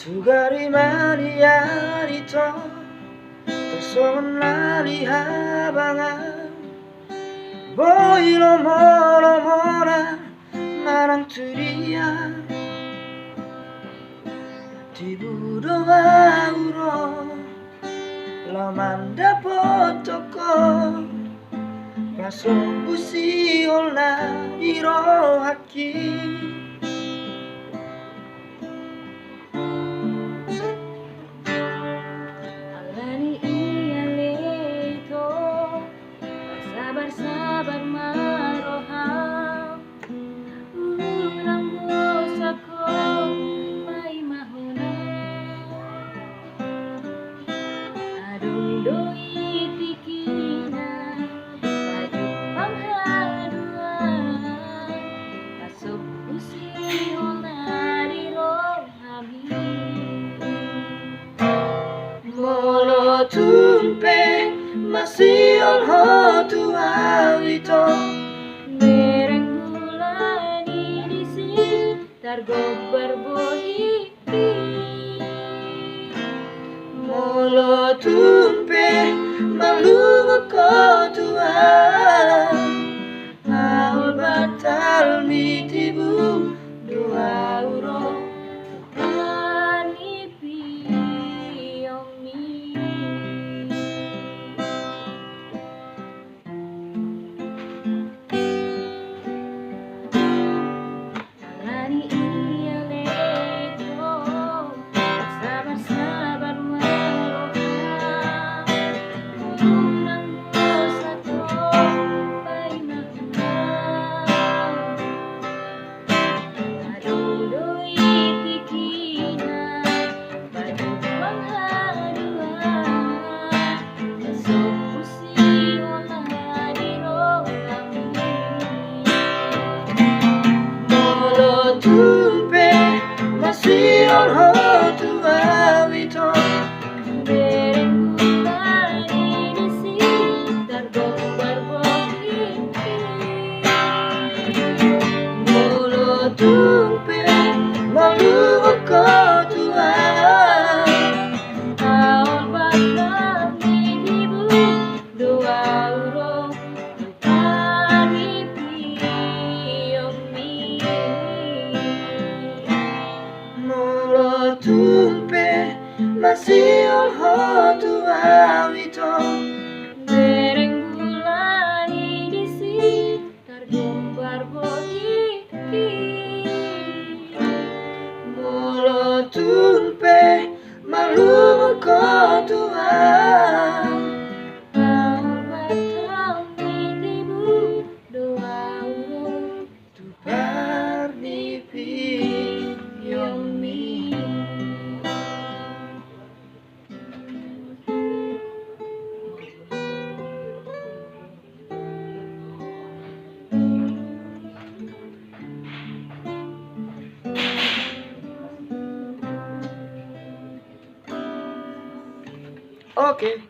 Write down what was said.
Sugari mani to Tersoman lali habangan Boy mora Marang turia Tibudo auro Lamanda potoko Maso busi olna iro haki Sabar maroham urang bosako mai mahuna adung doi tikina baju panghaduan masuk usi olari rohami Molo tumpe masih hotu awito Mereng gulani disi targobar bohiki Molo tumpe malungo kotua Laul batal mitibu 2 euro Panipi yomi Alani iya leto Sabar maroham urang bosako pai mahuna adung doi tikina baju panghaduan masuk usi olari rohami Molo tumpe masih hotu awito Mereng gulani disi targobar bohiki Molo tumpe malungo kotua Aol batal mitibu 2 euro Panipi yomi Molo tumpe masih hotu awito Mereng gulani disi targobar bohiki Molo tumpe malungo kotua Aol batal mitibu 2 euro Parnipi yomi Oke.